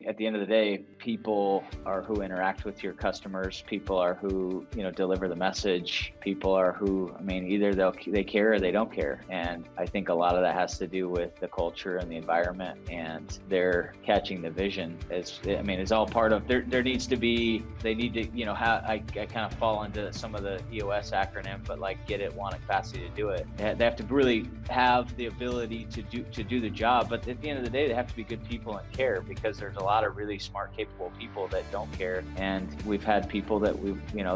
at the end of the day, people are who interact with your customers. People are who, deliver the message. People are who, either they care or they don't care. And I think a lot of that has to do with the culture and the environment, and they're catching the vision. It's all part of, there needs to be, they need to, I kind of fall into some of the EOS acronym, but like get it, want, capacity to do it. They have to really have the ability to do the job. But at the end of the day, they have to be good people and care, because there's a lot of really smart, capable people that don't care. And we've had people that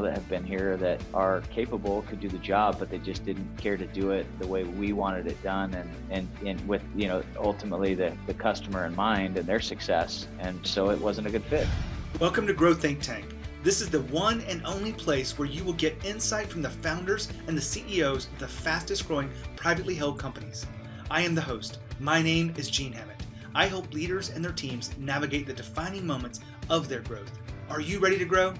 that have been here that are capable, could do the job, but they just didn't care to do it the way we wanted it done, and with ultimately the customer in mind and their success. And so it wasn't a good fit. Welcome to Growth Think Tank. This is the one and only place where you will get insight from the founders and the CEOs of the fastest growing privately held companies. I am the host. My name is Gene Hammett. I help leaders and their teams navigate the defining moments of their growth. Are you ready to grow?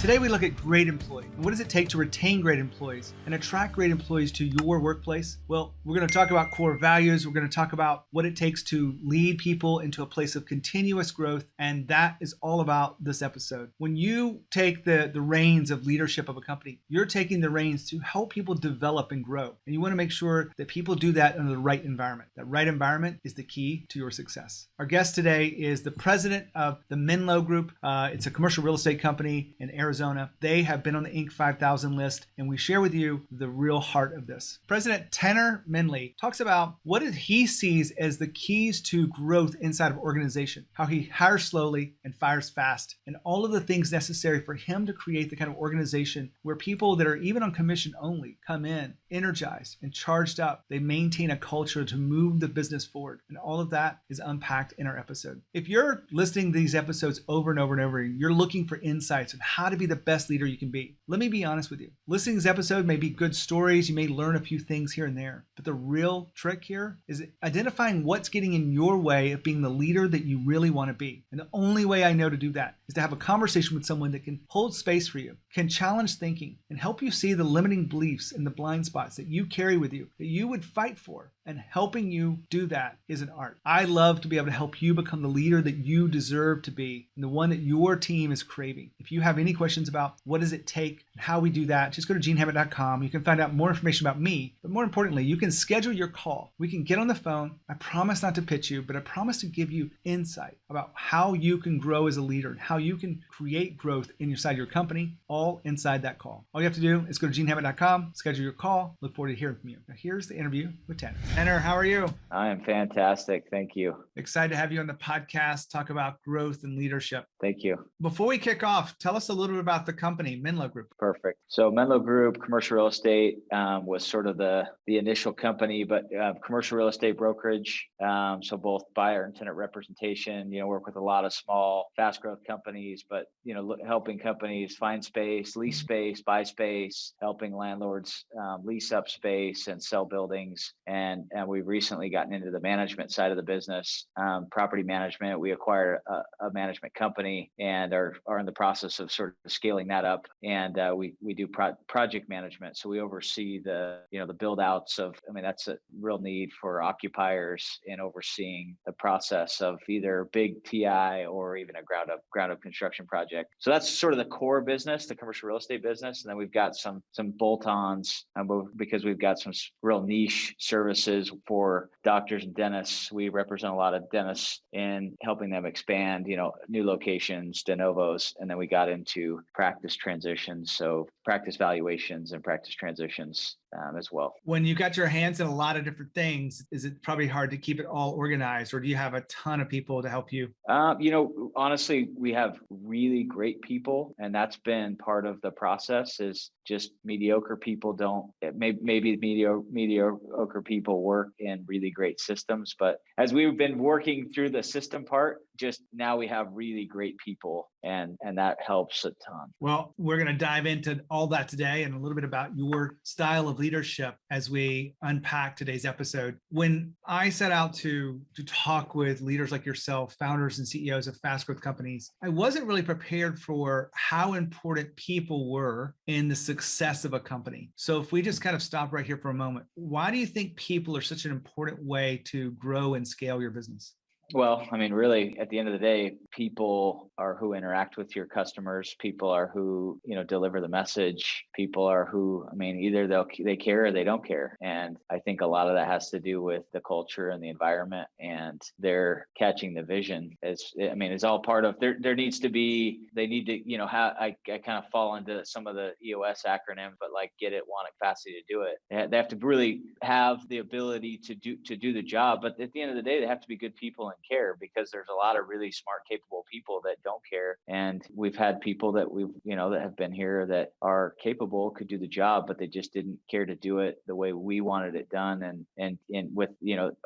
Today we look at great employees. What does it take to retain great employees and attract great employees to your workplace? Well, we're going to talk about core values. We're going to talk about what it takes to lead people into a place of continuous growth. And that is all about this episode. When you take the reins of leadership of a company, you're taking the reins to help people develop and grow. And you want to make sure that people do that in the right environment. That right environment is the key to your success. Our guest today is the president of the Menlo Group. It's a commercial real estate company in Arizona. They have been on the Inc. 5000 list, and we share with you the real heart of this. President Tanner Milne talks about what he sees as the keys to growth inside of organization, how he hires slowly and fires fast, and all of the things necessary for him to create the kind of organization where people that are even on commission only come in energized and charged up. They maintain a culture to move the business forward, and all of that is unpacked in our episode. If you're listening to these episodes over and over and over, you're looking for insights on how to be the best leader you can be. Let me be honest with you. Listening to this episode may be good stories. You may learn a few things here and there, but the real trick here is identifying what's getting in your way of being the leader that you really want to be. And the only way I know to do that is to have a conversation with someone that can hold space for you, can challenge thinking, and help you see the limiting beliefs and the blind spots that you carry with you, that you would fight for. And helping you do that is an art. I love to be able to help you become the leader that you deserve to be, and the one that your team is craving. If you have any questions about what does it take and how we do that, just go to genehammett.com. You can find out more information about me, but more importantly, you can schedule your call. We can get on the phone. I promise not to pitch you, but I promise to give you insight about how you can grow as a leader and how you can create growth inside your company, all inside that call. All you have to do is go to genehammett.com, schedule your call. Look forward to hearing from you. Now here's the interview with Tanner. Tanner, how are you? I am fantastic. Thank you. Excited to have you on the podcast, talk about growth and leadership. Thank you. Before we kick off, tell us a little bit about the company, Menlo Group. Perfect. So Menlo Group, commercial real estate, was sort of the initial company, but commercial real estate brokerage. So both buyer and tenant representation, work with a lot of small, fast growth companies, but, helping companies find space, lease space, buy space, helping landlords lease up space and sell buildings. And we've recently gotten into the management side of the business, property management. We acquired a management company and are in the process of sort of scaling that up. And we do project management. So we oversee the build outs of, that's a real need for occupiers in overseeing the process of either big TI or even a ground up construction project. So that's sort of the core business, the commercial real estate business. And then we've got some bolt-ons because we've got some real niche services for doctors and dentists. We represent a lot of dentists in helping them expand, new locations, de novos. And then we got into practice transitions. So practice valuations and practice transitions as well. When you got your hands in a lot of different things, is it probably hard to keep it all organized, or do you have a ton of people to help you? Honestly, we have really great people, and that's been part of the process. Is just mediocre people maybe mediocre people work in really great systems, but as we've been working through the system part, just now we have really great people, and that helps a ton. Well, we're going to dive into all that today and a little bit about your style of leadership as we unpack today's episode. When I set out to talk with leaders like yourself, founders and CEOs of fast growth companies, I wasn't really prepared for how important people were in the success of a company. So if we just kind of stop right here for a moment, why do you think people are such an important way to grow and scale your business? Well, I mean, really, at the end of the day, people are who interact with your customers. People are who, deliver the message. People are who, I mean, either they care or they don't care. And I think a lot of that has to do with the culture and the environment, and they're catching the vision. It's all part of there needs to be, they need to, I kind of fall into some of the EOS acronym, but like get it, want it, capacity to do it. They have to really have the ability to do the job. But at the end of the day, they have to be good people and care, because there's a lot of really smart, capable people that don't care. And we've had people that that have been here that are capable, could do the job, but they just didn't care to do it the way we wanted it done. And with,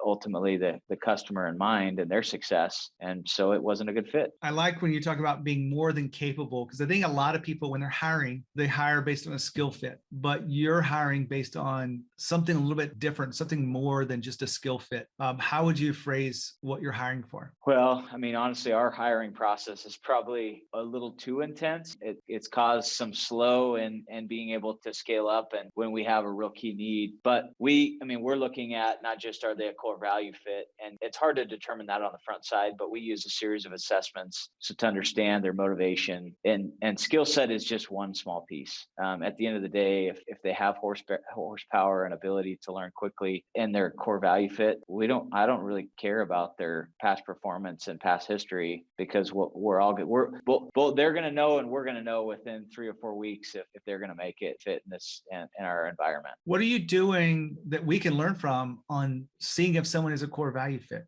ultimately the customer in mind and their success. And so it wasn't a good fit. I like when you talk about being more than capable, because I think a lot of people, when they're hiring, they hire based on a skill fit, but you're hiring based on something a little bit different, something more than just a skill fit. How would you phrase what you're hiring for? Well, I mean, honestly, our hiring process is probably a little too intense. It's caused some slow and being able to scale up, and when we have a real key need. But we're looking at not just are they a core value fit, and it's hard to determine that on the front side, but we use a series of assessments to understand their motivation, and skill set is just one small piece. At the end of the day, if they have horsepower and ability to learn quickly and their core value fit, I don't really care about their past performance and past history, because we're all good. They're going to know, and we're going to know within 3 or 4 weeks if they're going to make it fit in this in our environment. What are you doing that we can learn from on seeing if someone is a core value fit?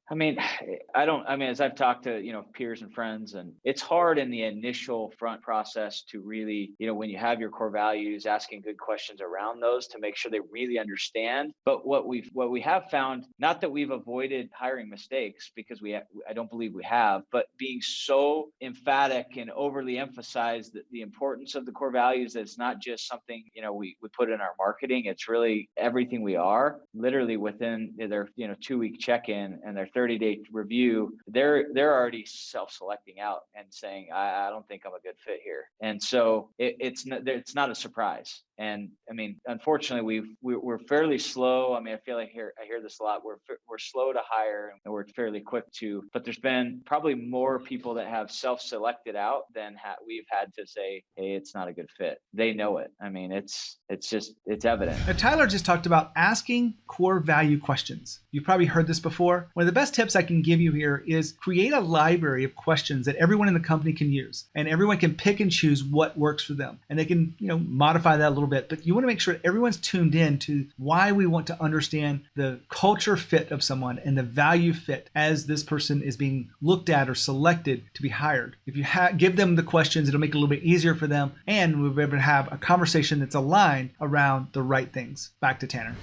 As I've talked to, peers and friends, and it's hard in the initial front process to really, when you have your core values, asking good questions around those to make sure they really understand. But what we have found, not that we've avoided hiring mistakes, because I don't believe we have, but being so emphatic and overly emphasize the importance of the core values, that it's not just something, we put in our marketing. It's really everything we are. Literally within their 2-week check-in and their 30-day review, they're already self-selecting out and saying, I don't think I'm a good fit here. And so it's not a surprise. And unfortunately, we're fairly slow. I feel like I hear this a lot. We're slow to hire, and we're fairly quick to. But there's been probably more people that have self-selected out than we've had to say, hey, it's not a good fit. They know it. It's evident. Now, Tyler just talked about asking core value questions. You've probably heard this before. One of the best tips I can give you here is create a library of questions that everyone in the company can use, and everyone can pick and choose what works for them. And they can, modify that a little bit, but you want to make sure everyone's tuned in to why we want to understand the culture fit of someone and the value fit as this person is being looked at or selected to be hired. If you give them the questions, it'll make it a little bit easier for them, and we'll be able to have a conversation that's aligned around the right things. Back to Tanner.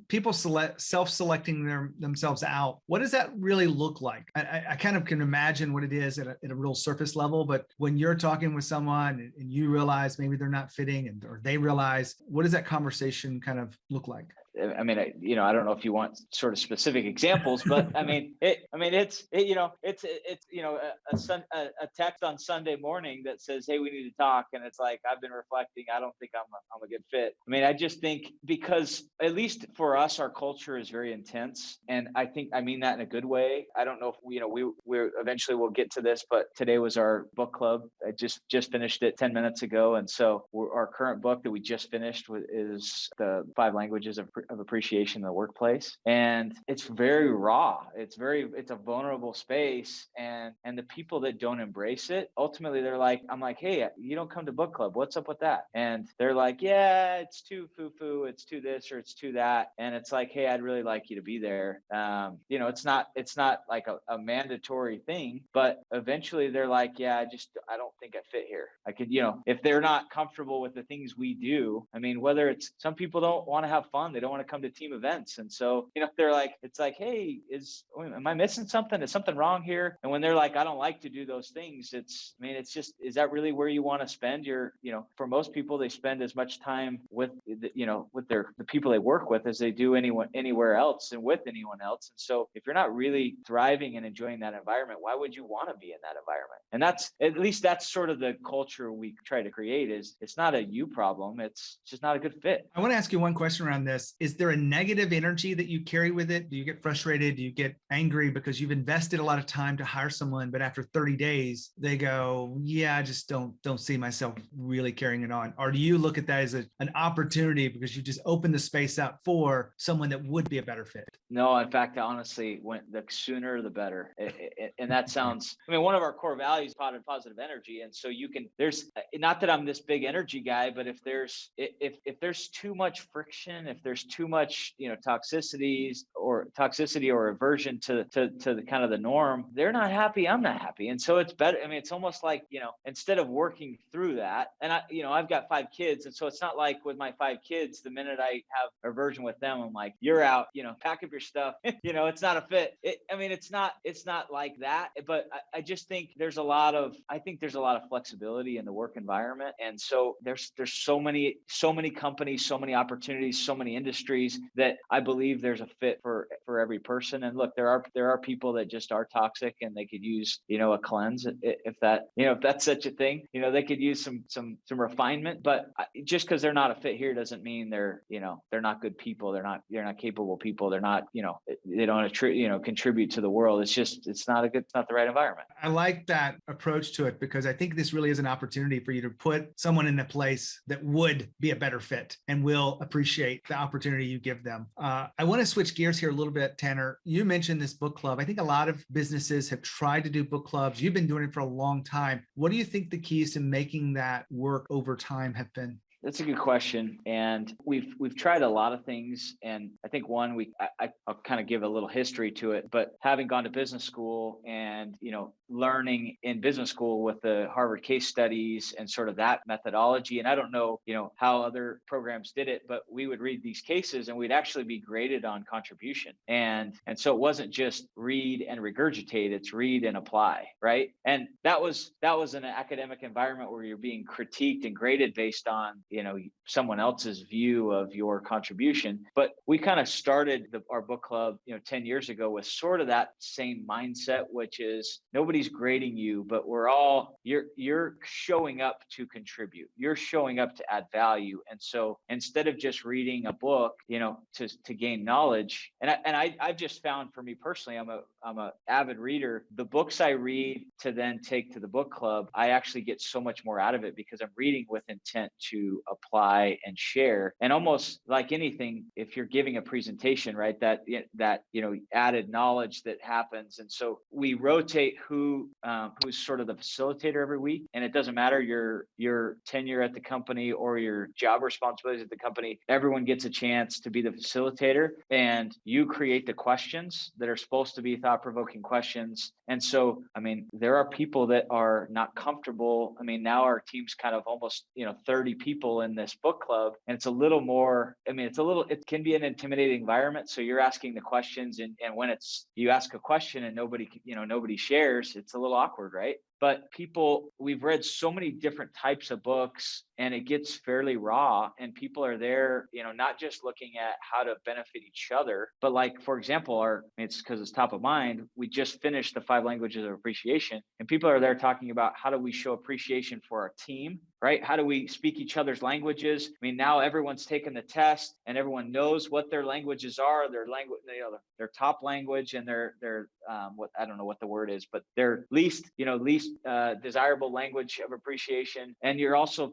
People self-selecting themselves out. What does that really look like? I kind of can imagine what it is at a real surface level, but when you're talking with someone and you realize maybe they're not fitting, or they realize, what does that conversation kind of look like? I don't know if you want sort of specific examples, but it's a text on Sunday morning that says, hey, we need to talk. And it's like, I've been reflecting. I don't think I'm a good fit. I just think, because at least for us, our culture is very intense. And I think, I mean that in a good way. I don't know if, we're eventually we'll get to this, but today was our book club. I just finished it 10 minutes ago. And so our current book that we just finished is the 5 languages of appreciation in the workplace. And it's very raw. It's a vulnerable space. And the people that don't embrace it, ultimately I'm like, hey, you don't come to book club. What's up with that? And they're like, yeah, it's too foo-foo. It's too this or it's too that. And it's like, hey, I'd really like you to be there. It's not like a mandatory thing, but eventually they're like, yeah, I don't think I fit here. I could, if they're not comfortable with the things we do, whether it's, some people don't want to have fun. They don't want to come to team events. And so, they're like, it's like, hey, am I missing something? Is something wrong here? And when they're like, I don't like to do those things, it's just, is that really where you want to spend your, for most people, they spend as much time with, the people they work with as they do anywhere else and with anyone else. And so if you're not really thriving and enjoying that environment, why would you want to be in that environment? And that's sort of the culture we try to create. Is it's not a you problem. It's just not a good fit. I want to ask you one question around this. is there a negative energy that you carry with it? Do you get frustrated? Do you get angry because you've invested a lot of time to hire someone, but after 30 days, they go, yeah, I just don't see myself really carrying it on? Or do you look at that as an opportunity because you just open the space up for someone that would be a better fit? No, in fact, honestly, the sooner the better. And that sounds, I mean, one of our core values is positive energy. And so there's not that I'm this big energy guy, but if there's too much friction, if there's too much, toxicity or aversion to the kind of the norm, they're not happy. I'm not happy. And so it's better. I mean, it's almost like, instead of working through that, and I've got 5 kids. And so it's not like with my 5 kids, the minute I have aversion with them, I'm like, you're out, pack up your stuff. It's not a fit. It's not like that. But I just think there's a lot of flexibility in the work environment. And so there's so many companies, so many opportunities, so many industries that I believe there's a fit for every person. And look, there are people that just are toxic and they could use, a cleanse if that's such a thing. They could use some refinement, but just because they're not a fit here doesn't mean they're not good people. They're not capable people. They're not, they don't contribute to the world. It's not the right environment. I like that approach to it because I think this really is an opportunity for you to put someone in a place that would be a better fit and will appreciate the opportunity you give them. I want to switch gears here a little bit, Tanner. You mentioned this book club. I think a lot of businesses have tried to do book clubs. You've been doing it for a long time. What do you think the keys to making that work over time have been? That's a good question. And we've tried a lot of things. And I think I'll kind of give a little history to it, but having gone to business school and, learning in business school with the Harvard case studies and sort of that methodology. And I don't know, how other programs did it, but we would read these cases and we'd actually be graded on contribution. And so it wasn't just read and regurgitate, it's read and apply. Right. And that was an academic environment where you're being critiqued and graded based on, someone else's view of your contribution. But we kind of started our book club, 10 years ago with sort of that same mindset, which is nobody's grading you, but you're showing up to contribute. You're showing up to add value. And so instead of just reading a book, to gain knowledge, and I've just found for me personally, I'm a avid reader. The books I read to then take to the book club, I actually get so much more out of it because I'm reading with intent to apply and share. And almost like anything, if you're giving a presentation, right, that added knowledge that happens. And so we rotate who's sort of the facilitator every week. And it doesn't matter your tenure at the company or your job responsibilities at the company. Everyone gets a chance to be the facilitator, and you create the questions that are supposed to be thought-provoking questions. And so, there are people that are not comfortable. Now our team's kind of almost, 30 people in this book club, and it's a little more, it can be an intimidating environment. So you're asking the questions, and when you ask a question and nobody shares, it's a little awkward, right? But we've read so many different types of books, and it gets fairly raw, and people are there, not just looking at how to benefit each other, but like, for example, it's because it's top of mind. We just finished the 5 languages of appreciation, and people are there talking about how do we show appreciation for our team, right? How do we speak each other's languages? Now everyone's taken the test and everyone knows what their languages are, their language, their top language and their what, I don't know what the word is, but their least desirable language of appreciation. And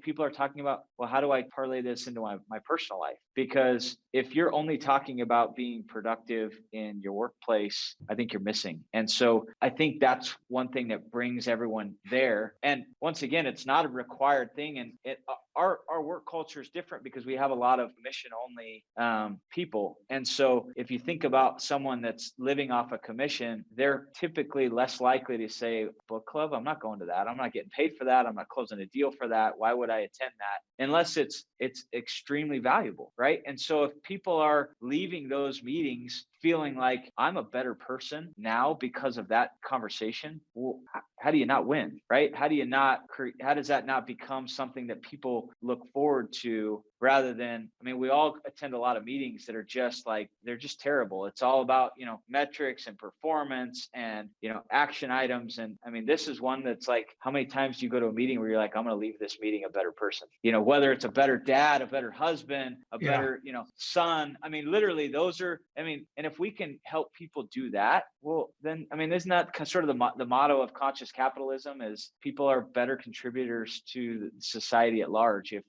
people are talking about, well, how do I parlay this into my personal life? Because if you're only talking about being productive in your workplace, I think you're missing. And so I think that's one thing that brings everyone there. And once again, it's not a required thing. And our work culture is different because we have a lot of commission only people. And so if you think about someone that's living off a commission, they're typically less likely to say, book club, I'm not going to that. I'm not getting paid for that. I'm not closing a deal for that. Why would I attend that? Unless it's extremely valuable, right? And so if people are leaving those meetings feeling like I'm a better person now because of that conversation, well, how do you not win, right? How does that not become something that people look forward to rather than, we all attend a lot of meetings that are just like, they're just terrible. It's all about, metrics and performance and, action items. And this is one that's like, how many times do you go to a meeting where you're like, I'm going to leave this meeting a better person, whether it's a better dad, a better husband, a better, son. Literally those are, and if we can help people do that, well, then, isn't that sort of the motto of conscious capitalism is people are better contributors to society at large if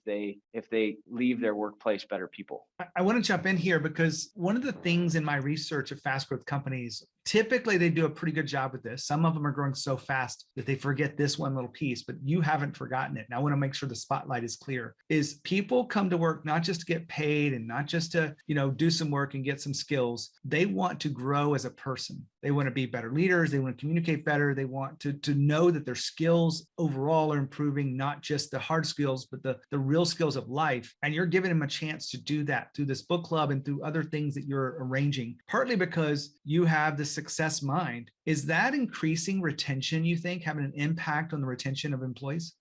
they leave their workplace better people. I want to jump in here because one of the things in my research of fast growth companies, typically they do a pretty good job with this. Some of them are growing so fast that they forget this one little piece, but you haven't forgotten it. And I want to make sure the spotlight is clear, is people come to work not just to get paid and not just to, do some work and get some skills. They want to grow as a person. They want to be better leaders. They want to communicate better. They want to know that their skills overall are improving, not just the hard skills, but the real skills of life. And you're giving them a chance to do that through this book club and through other things that you're arranging, partly because you have the success mind. Is that increasing retention, you think, having an impact on the retention of employees?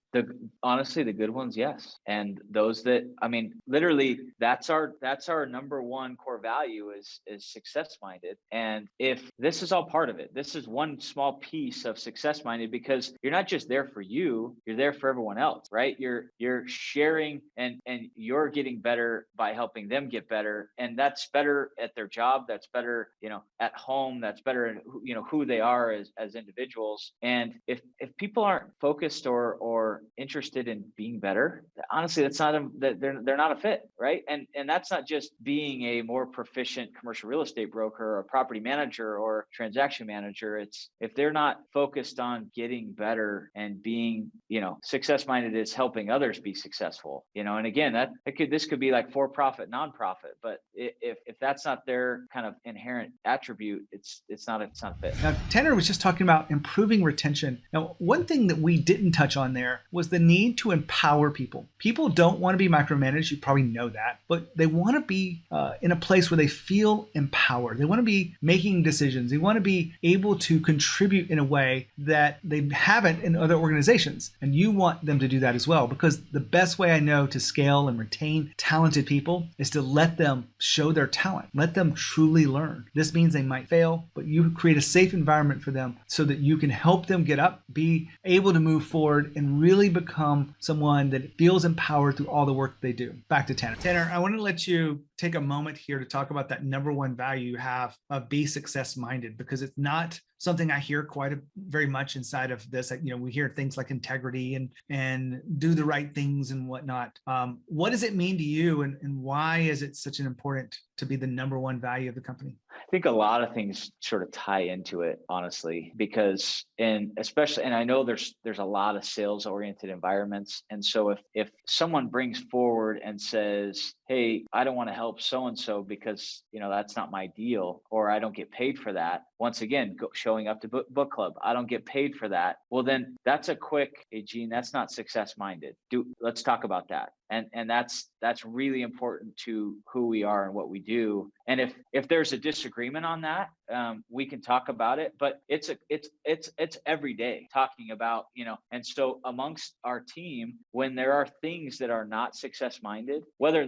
Honestly, the good ones, yes. And those that, literally that's our number one core value is success minded. And if this is all part of it, this is one small piece of success minded, because you're not just there for you, you're there for everyone else, right? You're sharing and you're getting better by helping them get better. And that's better at their job. That's better, at home. That's better in, who they are as individuals. And if people aren't focused or interested in being better, honestly, that's not they're not a fit, right? And that's not just being a more proficient commercial real estate broker or a property manager or transaction manager. It's if they're not focused on getting better and being, success minded is helping others be successful, and again, this could be like for profit, nonprofit, but if that's not their kind of inherent attribute, it's not a fit. Now, Tanner was just talking about improving retention. Now, one thing that we didn't touch on there was the need to empower people. People don't want to be micromanaged. You probably know that, but they want to be in a place where they feel empowered. They want to be making decisions. They want to be able to contribute in a way that they haven't in other organizations. And you want them to do that as well, because the best way I know to scale and retain talented people is to let them show their talent, let them truly learn. This means they might fail, but you create a safe environment for them so that you can help them get up, be able to move forward, and really become someone that feels empowered through all the work they do. Back to Tanner. Tanner, I want to let you take a moment here to talk about that number one value you have of be success minded, because it's not something I hear very much inside of this. We hear things like integrity and do the right things and whatnot. What does it mean to you, and why is it such an important to be the number one value of the company? I think a lot of things sort of tie into it, honestly, because especially I know there's a lot of sales oriented environments. And so if someone brings forward and says, hey, I don't want to help so-and-so because, that's not my deal, or I don't get paid for that. Once again, showing up to book club, I don't get paid for that. Well, then that's a quick, hey, Gene, that's not success minded. Let's talk about that. And that's really important to who we are and what we do. And if there's a disagreement on that, we can talk about it. But it's every day talking about, and so amongst our team, when there are things that are not success minded, whether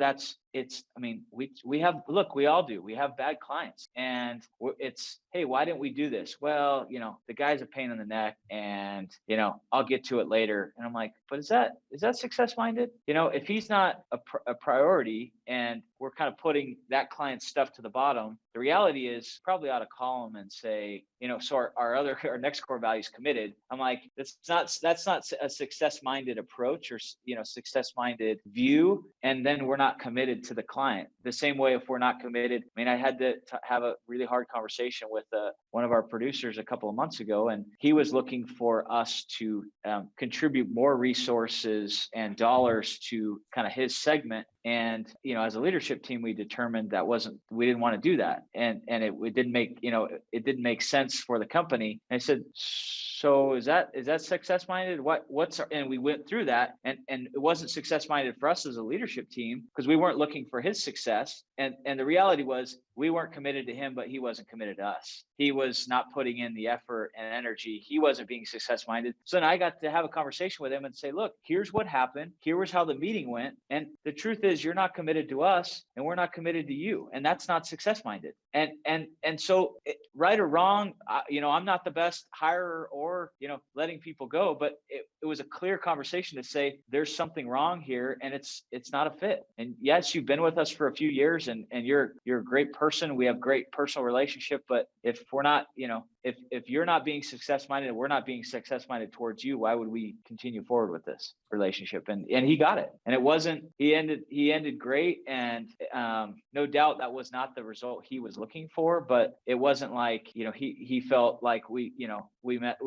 we all do. We have bad clients, and it's, hey, why didn't we do this? Well, the guy's a pain in the neck, and I'll get to it later. And I'm like, but is that success minded? If he's not a priority and we're kind of putting that client's stuff to the bottom, the reality is probably ought to call him and say, so our next core value is committed. I'm like, that's not a success-minded approach or, success-minded view. And then we're not committed to the client. The same way, if we're not committed, I had to have a really hard conversation with one of our producers a couple of months ago, and he was looking for us to contribute more resources and dollars to kind of his segment. And, as a leadership team, we determined we didn't want to do that. And it didn't make sense for the company. And I said, so is that success minded? And we went through that, and it wasn't success minded for us as a leadership team because we weren't looking for his success. And the reality was we weren't committed to him, but he wasn't committed to us. He was not putting in the effort and energy. He wasn't being success minded. So then I got to have a conversation with him and say, look, here's what happened. Here was how the meeting went. And the truth is you're not committed to us and we're not committed to you. And that's not success minded. And so right or wrong, I'm not the best hirer or, letting people go, but it was a clear conversation to say there's something wrong here and it's not a fit. And yes, you've been with us for a few years and you're a great person. We have great personal relationship, but if we're not, if you're not being success minded and we're not being success minded towards you, why would we continue forward with this relationship? And he got it. And it wasn't, he ended great. And no doubt that was not the result he was looking for, but it wasn't like, he felt like we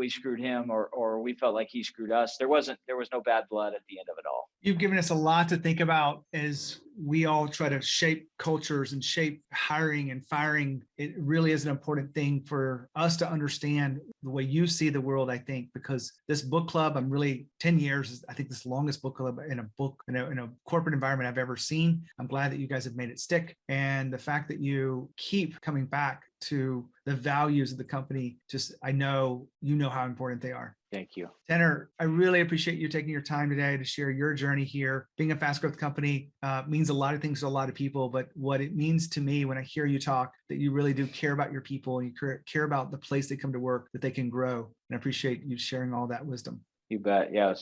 screwed him or we felt like he screwed us. There was no bad blood at the end of it all. You've given us a lot to think about as we all try to shape cultures and shape hiring and firing. It really is an important thing for us to understand the way you see the world, I think, because this book club, 10 years is, I think, this longest book club in a corporate environment I've ever seen. I'm glad that you guys have made it stick. And the fact that you keep coming back to the values of the company, I know how important they are. Thank you. Tanner, I really appreciate you taking your time today to share your journey here. Being a fast growth company means a lot of things to a lot of people, but what it means to me when I hear you talk, that you really do care about your people and you care about the place they come to work, that they can grow. And I appreciate you sharing all that wisdom. You bet. Yeah,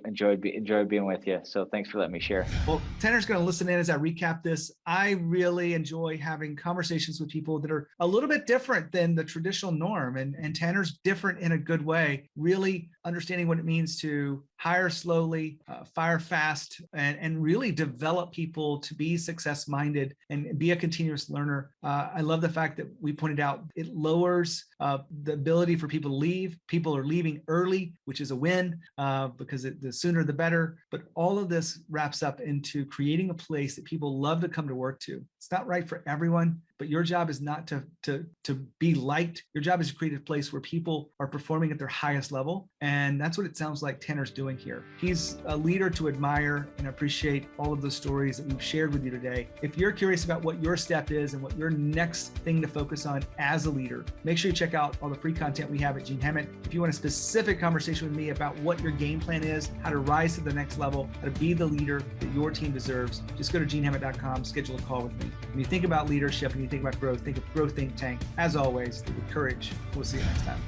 enjoyed being with you. So thanks for letting me share. Well, Tanner's going to listen in as I recap this. I really enjoy having conversations with people that are a little bit different than the traditional norm. And Tanner's different in a good way, really understanding what it means to hire slowly, fire fast, and really develop people to be success-minded and be a continuous learner. I love the fact that we pointed out it lowers the ability for people to leave. People are leaving early, which is a win. Because the sooner the better. But all of this wraps up into creating a place that people love to come to work to. It's not right for everyone, but your job is not to be liked. Your job is to create a place where people are performing at their highest level. And that's what it sounds like Tanner's doing here. He's a leader to admire and appreciate all of the stories that we've shared with you today. If you're curious about what your step is and what your next thing to focus on as a leader, make sure you check out all the free content we have at Gene Hammett. If you want a specific conversation with me about what your game plan is, how to rise to the next level, how to be the leader that your team deserves, just go to genehammett.com, schedule a call with me. When you think about leadership and you think about growth, think of Growth Think Tank. As always, with courage. We'll see you next time.